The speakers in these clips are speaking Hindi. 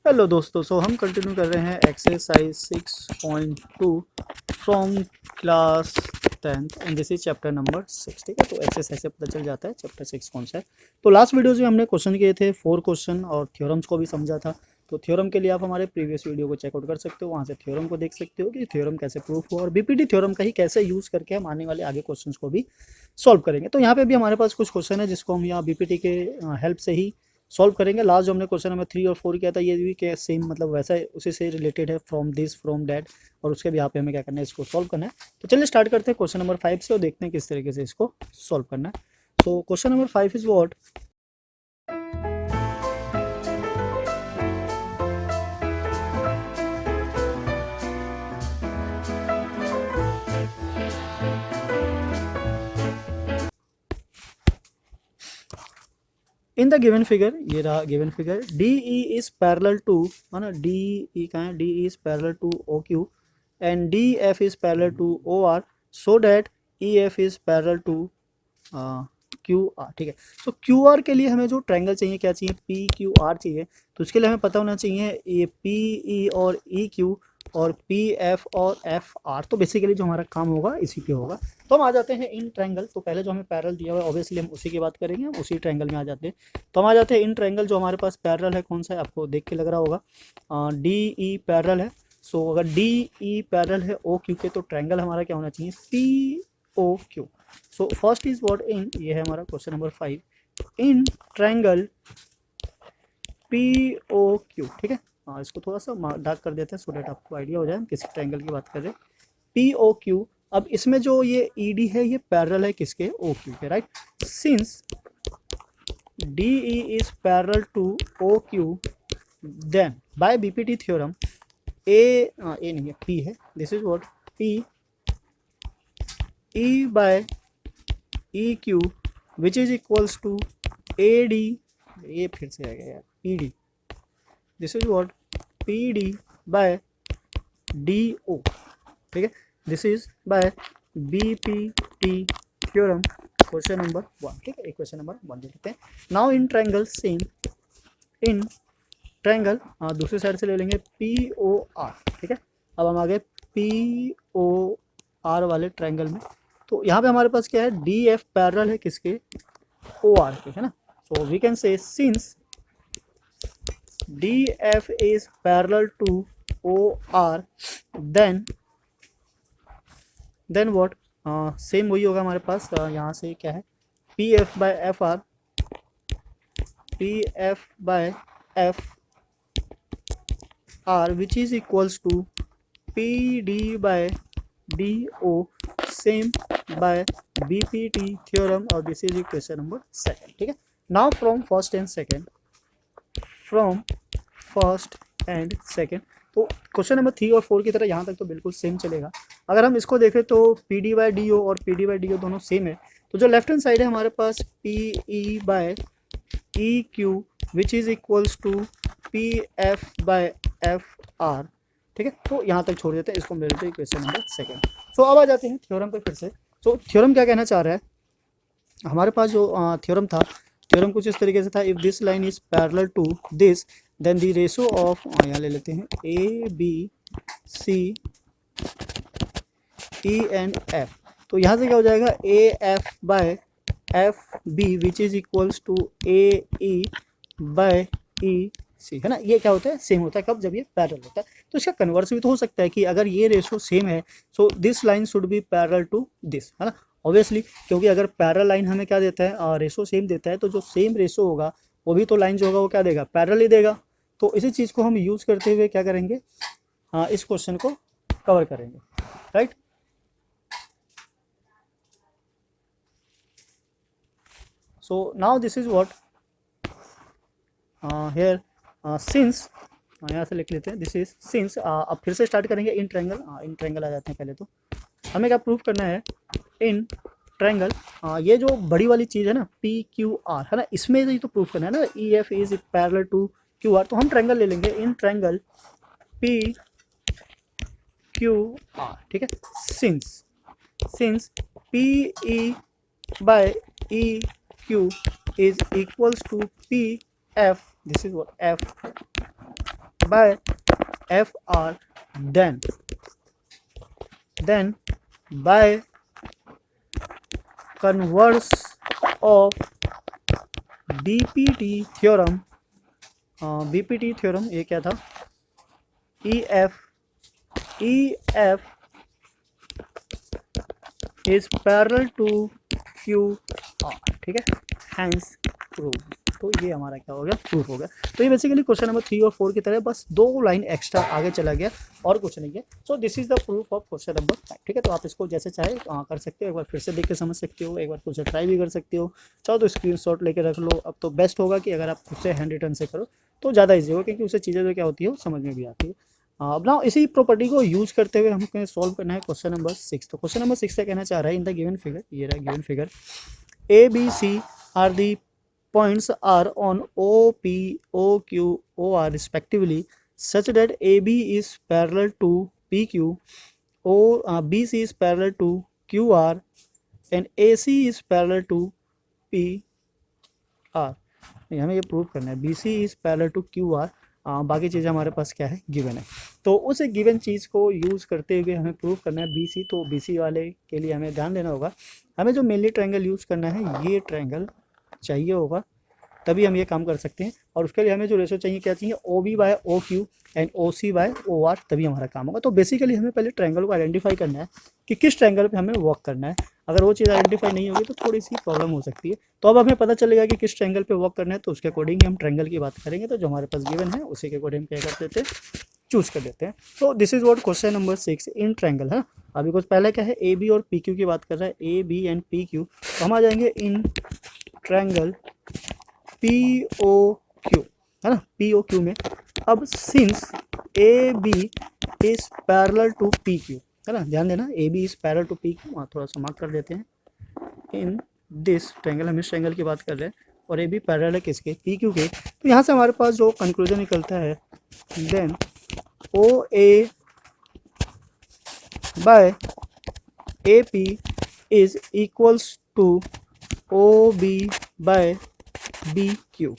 हेलो दोस्तों, हम कंटिन्यू कर रहे हैं exercise 6.2 from class 10th and this is chapter number 6। ठीक है, तो एक्सरसाइज से पता चल जाता है चैप्टर 6 कौन सा है। तो लास्ट वीडियोज में हमने क्वेश्चन किए थे 4 क्वेश्चन और थ्योरम्स को भी समझा था। तो थ्योरम के लिए आप हमारे प्रीवियस वीडियो को चेकआउट कर सकते हो, वहाँ से थ्योरम को देख सकते हो कि थ्योरम कैसे प्रूफ हुआ और बीपीटी थ्योरम का ही कैसे यूज़ करके हम आने वाले आगे क्वेश्चन को भी सॉल्व करेंगे। तो यहाँ पे भी हमारे पास कुछ क्वेश्चन है जिसको हम यहाँ बीपीटी के हेल्प से ही सॉल्व करेंगे। लास्ट जो हमने क्वेश्चन नंबर 3 और 4 किया था, ये भी क्या सेम मतलब वैसा उसी से रिलेटेड है, फ्रॉम दिस फ्रॉम डैट, और उसके भी यहाँ पे हमें क्या करना है, इसको सॉल्व करना है। तो चलिए स्टार्ट करते हैं क्वेश्चन नंबर 5 से और देखते हैं किस तरीके से इसको सॉल्व करना है। So question number 5 is what, in the given figure, ये रहा given figure, D E is parallel to, है ना, डी ई कहाँ है, D E is parallel to O Q and D F is parallel to O R, so that E F is parallel to Q R. ठीक है, तो क्यू आर के लिए हमें जो ट्रायंगल चाहिए, क्या चाहिए, पी क्यू आर चाहिए। तो उसके लिए हमें पता होना चाहिए ये पी ई और ई क्यू और पी एफ और एफ आर। तो बेसिकली जो हमारा काम होगा इसी पे होगा। तो हम आ जाते हैं इन ट्रायंगल। तो पहले जो हमें पैरेलल दिया हुआ है ऑब्वियसली हम उसी की बात करेंगे, हम उसी ट्रायंगल में आ जाते हैं। तो हम आ जाते हैं इन ट्रायंगल। जो हमारे पास पैरेलल है कौन सा है, आपको देख के लग रहा होगा डी ई पैरेलल है। सो अगर डी ई पैरेलल है ओ क्यू के, तो ट्रायंगल हमारा क्या होना चाहिए, P O Q. So first is what, in, ये है हमारा question number 5, in triangle P O Q. ठीक है, इसको थोड़ा सा डार्क कर देते हैं सो डेट आपको आइडिया हो जाए हम किस ट्रायंगल की बात कर रहे हैं, पी ओ क्यू। अब इसमें जो ये ई डी है ये पैरेलल है किसके, ओ क्यू के, right. Since D E is parallel to O Q, then by BPT theorem A नहीं है, पी है, this is what, P E by E Q which is equals to A D, ये फिर से आएगा यार, P D, this is what, P D by D O. ठीक है, this is by B P T theorem, question number 1। ठीक है, क्वेश्चन नंबर 1 देखते हैं। Now in triangle same, in triangle दूसरी साइड से ले लेंगे पी ओ आर। ठीक है, अब हम आ गए पी ओ आर वाले ट्रायंगल में। तो यहाँ पे हमारे पास क्या है, डी एफ पैरेलल है किसके, ओ आर के, है ना। So we can say since D F is parallel to O R, then what, same वही होगा हमारे पास। यहाँ से क्या है, P F by F R, P F by F R which is equals to P D by D O, same by B P T theorem, और दिस इज इक्वेशन नंबर 2। ठीक है, now from first and second, from first and second, तो क्वेश्चन नंबर 3 और 4 की तरह यहाँ तक तो बिल्कुल सेम चलेगा। अगर हम इसको देखें तो P D by D O और P D by D O दोनों सेम है। तो जो लेफ्ट हैंड साइड है हमारे पास P E by E Q which is equals to P F by F R. ठीक है, तो यहाँ तक छोड़ देते हैं, इसको मिल जाए क्वेश्चन नंबर 2। सो अब आ जाते हैं थ्योरम पे फिर से। तो थ्योरम क्या कहना चाह रहा है, हमारे पास जो थ्योरम था, थ्योरम कुछ इस तरीके से था, if this line is parallel to this then the ratio of, यहाँ ले लेते हैं A B C E and F. तो यहाँ से क्या हो जाएगा, A F by F B which is equals to A E by E C, है ना। ये क्या होता है, सेम होता है कब, जब ये पैरेलल होता है। तो इसका कन्वर्स भी तो हो सकता है कि अगर ये रेशो सेम है so this line should be parallel to this, है ना, ऑब्वियसली, क्योंकि अगर पैरेलल लाइन हमें क्या देता है, रेशो सेम देता है, तो जो सेम रेशो होगा वो भी तो लाइन जो होगा वो क्या देगा, पैरेलल ही देगा। तो इसी चीज़ को हम यूज़ करते हुए क्या करेंगे, इस क्वेश्चन को कवर करेंगे, right. So now this is what, here since, यहाँ से लिख लेते हैं, दिस इज सिंस, अब फिर से स्टार्ट करेंगे इन ट्रायंगल। इन ट्रायंगल आ जाते हैं। पहले तो हमें क्या प्रूफ करना है, इन ट्रायंगल, ये जो बड़ी वाली चीज़ है ना पी क्यू आर, है ना, इसमें ही तो प्रूफ करना है ना, E F is parallel to Q R. तो हम ट्रायंगल ले लेंगे, in triangle P Q R. ठीक है, since P E by E Q is equals to P F, this is what, F by FR, then by converse of BPT theorem, BPT theorem ये क्या था, EF is parallel to QR, ठीक है, हैंस प्रूव। तो ये हमारा क्या हो गया, प्रूफ हो गया। तो ये बेसिकली क्वेश्चन नंबर 3 और 4 की तरह बस 2 लाइन एक्स्ट्रा आगे चला गया और कुछ नहीं है। So this is the proof of question number 5, ठीक है। तो आप इसको जैसे चाहे कर सकते हो, एक बार फिर से देख के समझ सकते हो, एक बार खुद से ट्राई भी कर सकते हो, चाहो तो स्क्रीनशॉट लेके रख लो। अब तो बेस्ट होगा कि अगर आप खुद से हैंड रिटन से करो तो ज़्यादा ईजी होगा, क्योंकि उससे चीज़ें जो क्या होती है वो समझ में भी आती है। अब ना इसी प्रॉपर्टी को यूज करते हुए हमको सॉल्व करना है क्वेश्चन नंबर 6। तो क्वेश्चन नंबर 6 से कहना चाह रहा है, इन द गिवन फिगर, ये रहा given figure, A, B, C are the points are on O, P, O, Q, O, R respectively, such that AB is parallel to PQ, BC is parallel to QR, and AC is parallel to PR। हमें ये प्रूव करना है, BC is parallel to QR। बाकी चीज़ें हमारे पास क्या है, गिवन है। तो उस गिवन चीज़ को यूज़ करते हुए हमें प्रूव करना है BC। तो BC वाले के लिए हमें ध्यान देना होगा, हमें जो मेनली ट्रायंगल यूज़ करना है ये ट्रायंगल चाहिए होगा, तभी हम ये काम कर सकते हैं। और उसके लिए हमें जो रेशो चाहिए, क्या चाहिए, OB by OQ and OC by OR, तभी हमारा काम होगा। तो बेसिकली हमें पहले ट्रायंगल को आइडेंटिफाई करना है कि किस ट्रायंगल पे हमें वर्क करना है। अगर वो चीज़ आइडेंटिफाई नहीं होगी तो थोड़ी सी प्रॉब्लम हो सकती है। तो अब हमें पता चलेगा कि किस ट्रायंगल पे वर्क करना है, तो उसके अकॉर्डिंग हम ट्रायंगल की बात करेंगे। तो जो हमारे पास गिवन है उसी के अकॉर्डिंग क्या कर देते हैं, चूज कर देते हैं। तो this is what question number 6 in triangle है। अभी कुछ पहले क्या है, AB और PQ की बात कर रहा है, AB एंड PQ। तो हम आ जाएंगे इन ट्रायंगल POQ, है ना, POQ में। अब since AB is parallel to PQ, है ना, ध्यान देना, AB is parallel to PQ, वहाँ थोड़ा सा मार्क कर देते हैं। इन दिस ट्रायंगल, हम इस ट्रायंगल की बात कर रहे हैं, और AB पैरेलल है किसके, PQ के। तो यहाँ से हमारे पास जो कंक्लूजन निकलता है, then OA by AP is equals to OB by BQ,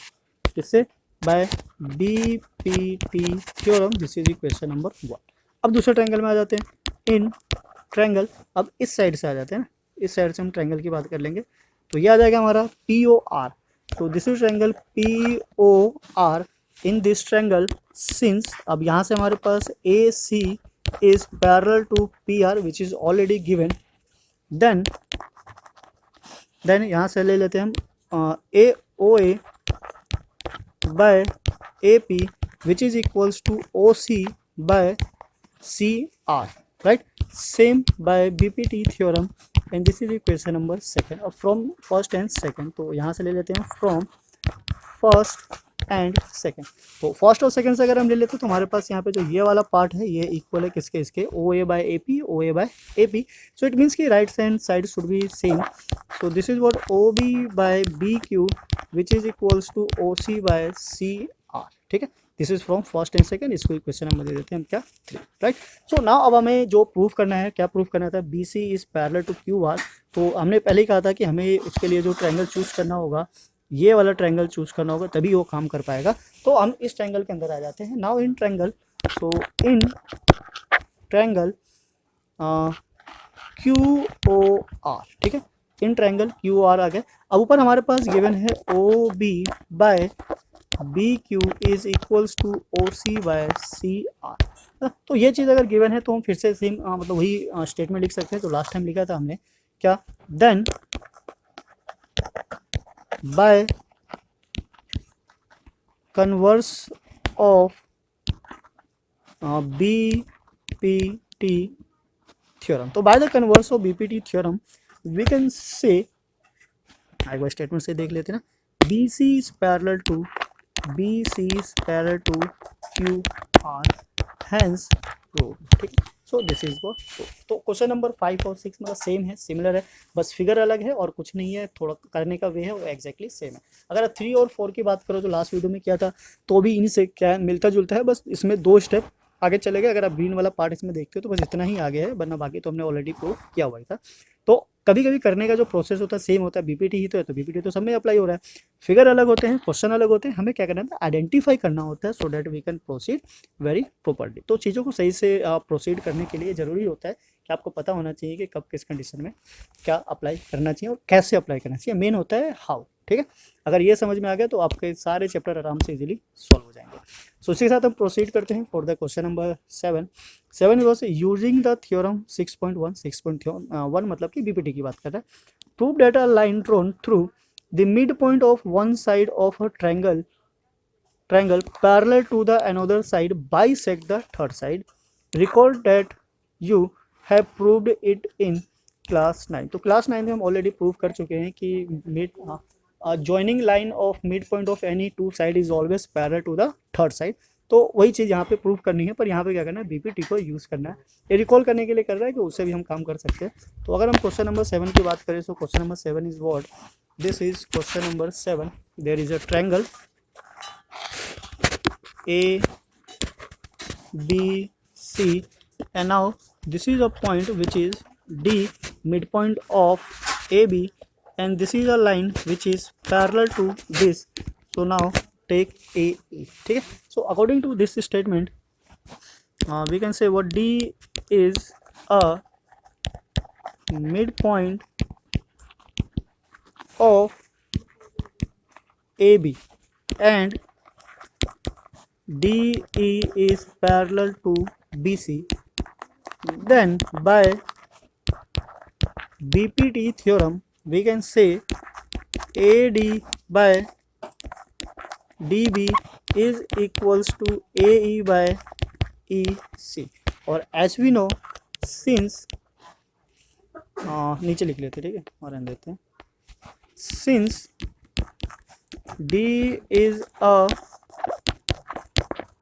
जिससे by BPT theorem. This is question number 1। अब दूसरे ट्रायंगल में आ जाते हैं, इन ट्रायंगल, अब इस साइड से आ जाते हैं ना, इस साइड से हम ट्रायंगल की बात कर लेंगे। तो ये आ जाएगा हमारा POR। तो this is triangle POR। In this triangle since, अब यहाँ से हमारे पास AC is parallel to PR which is already given, then यहाँ से ले लेते हैं हम AOA by AP which is equals to OC by CR, right, same by BPT theorem. And this is equation number 2। और फ्रॉम फर्स्ट एंड सेकंड, तो यहाँ से ले लेते हैं फ्रॉम फर्स्ट एंड सेकंड। तो फर्स्ट और सेकंड से अगर हम ले लेते हैं तो हमारे पास यहाँ पे जो ये वाला पार्ट है ये इक्वल है किसके, इसके, OA by AP, OA by AP। So it means कि right hand side should be same. So this is what OB by BQ which is equals to OC by CR, ठीक है। This is from first and second. इसको क्वेश्चन नंबर दे देते हैं हम क्या, 3, राइट। सो नाउ अब हमें जो प्रूफ करना है, क्या प्रूफ करना था, BC is parallel to QR। तो हमने पहले ही कहा था कि हमें उसके लिए जो ट्रायंगल चूज करना होगा, ये वाला ट्रायंगल चूज करना होगा, तभी वो काम कर पाएगा। तो हम इस ट्रायंगल के अंदर आ जाते हैं। नाउ इन ट्रायंगल, तो इन ट्रायंगल QOR, ठीक है, इन ट्रायंगल QOR आ गया। अब ऊपर हमारे पास गिवन है OB by BQ is equals to OC by CR। तो ये चीज़ अगर गिवन है तो हम फिर से सेम मतलब वही स्टेटमेंट लिख सकते हैं तो लास्ट टाइम लिखा था हमने, क्या, then by converse of BPT theorem. तो by the converse of BPT theorem we can say, एक बार स्टेटमेंट से देख लेते हैं ना, BC is parallel to QR, hence prove, ठीक है। So this is what. तो क्वेश्चन नंबर 5 और 6 मतलब सेम है, सिमिलर है, बस फिगर अलग है और कुछ नहीं है, थोड़ा करने का वे है वो एक्जैक्टली सेम है। अगर 3 और 4 की बात करो तो लास्ट वीडियो में किया था, तो भी इनसे क्या मिलता जुलता है, बस इसमें 2 स्टेप आगे चले गए। अगर आप ग्रीन वाला पार्ट इसमें देखते हो तो बस इतना ही आगे है, वरना बाकी तो हमने ऑलरेडी प्रूव किया हुआ था। तो कभी कभी करने का जो प्रोसेस होता है सेम होता है, बीपीटी ही तो है, तो बीपीटी तो सब में अप्लाई हो रहा है। फिगर अलग होते हैं, क्वेश्चन अलग होते हैं, हमें क्या करना है, आइडेंटिफाई करना होता है so that we can proceed very properly. तो चीज़ों को सही से प्रोसीड करने के लिए ज़रूरी होता है कि आपको पता होना चाहिए कि कब किस कंडीशन में क्या अप्लाई करना चाहिए और कैसे अप्लाई करना चाहिए, मेन होता है हाउ। ठीक है, अगर ये समझ में आ गया तो आपके सारे चैप्टर आराम से इजीली सॉल्व हो जाएंगे। सो इसी के साथ हम प्रोसीड करते हैं for the question number 7 was using the theorem 6.1 मतलब कि बीपीटी की बात कर रहा है। Prove that a line drawn through the mid point of one side of a triangle parallel to the another side bisect the third side. Recall that you have proved it in class 9। तो क्लास 9 में हम ऑलरेडी प्रूव कर चुके हैं कि mid joining line of midpoint of any two side is always parallel to the third side। तो वही चीज़ यहाँ पे प्रूव करनी है, पर यहाँ पे क्या करना है, बीपीटी को यूज़ करना है। ये रिकॉल करने के लिए कर रहा है कि उससे भी हम काम कर सकते हैं। तो अगर हम क्वेश्चन नंबर 7 की बात करें, तो question number 7 is what, this is question number 7। There is a triangle A B C and now this is a point which is D, midpoint of AB, and this is a line which is parallel to this। so now take AE। ठीक है, so according to this statement we can say what D is a midpoint of AB and DE is parallel to BC, then by BPT theorem we can say AD by DB is equals to AE by EC। और as we know since नीचे लिख लेते, ठीक है, और रहने देते हैं, since D is a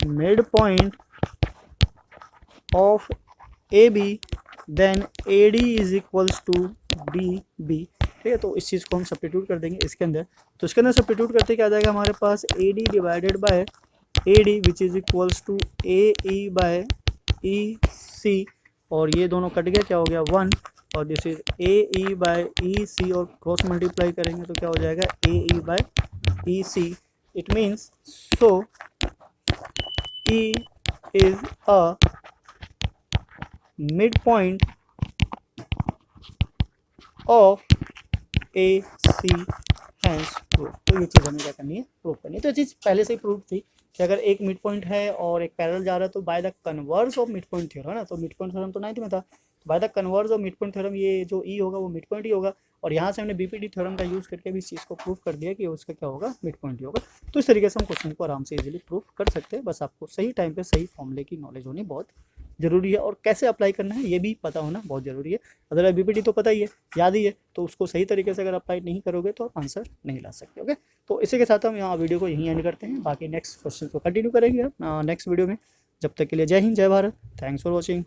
midpoint of AB then AD is equals to DB। ठीक है, तो इस चीज़ को हम सब्स्टिट्यूट कर देंगे इसके अंदर। तो इसके अंदर सब्स्टिट्यूट करते क्या आ जाएगा हमारे पास, AD divided by AD which is equals to AE by EC, और ये दोनों कट गया, क्या हो गया 1, और this is AE by EC, और क्रॉस मल्टीप्लाई करेंगे तो क्या हो जाएगा AE by EC। It means so E is a midpoint of AC hence proof। तो ये चीज़ हमें क्या करनी है, प्रूव करनी है। तो ये चीज़ पहले से ही प्रूव थी कि अगर एक मिड पॉइंट है और एक पैरेलल जा रहा है तो by the converse of mid point theorem है ना, तो मिड पॉइंट थ्योरम तो 9th में था, bye the converse of mid point theorem ये जो ई होगा वो मिड पॉइंट ही होगा। और यहाँ से हमने बीपीटी थ्योरम का यूज़ करके भी इस चीज़ को प्रूव कर दिया कि उसका क्या होगा, मिड पॉइंट ही होगा। तो इस तरीके से हम क्वेश्चन को आराम से इजीली प्रूव कर सकते हैं। बस आपको सही टाइम पे सही फॉर्मूले की नॉलेज होनी बहुत ज़रूरी है, और कैसे अप्लाई करना है ये भी पता होना बहुत ज़रूरी है। अदरवाइज बीपीटी तो पता ही है, याद ही है, तो उसको सही तरीके से अगर अप्लाई नहीं करोगे तो आप आंसर नहीं ला सकते। ओके, तो इसी के साथ हम यहाँ वीडियो को यहीं एंड करते हैं, बाकी नेक्स्ट क्वेश्चन को कंटिन्यू करेंगे नेक्स्ट वीडियो में। जब तक के लिए जय हिंद, जय भारत, थैंक्स फॉर वॉचिंग।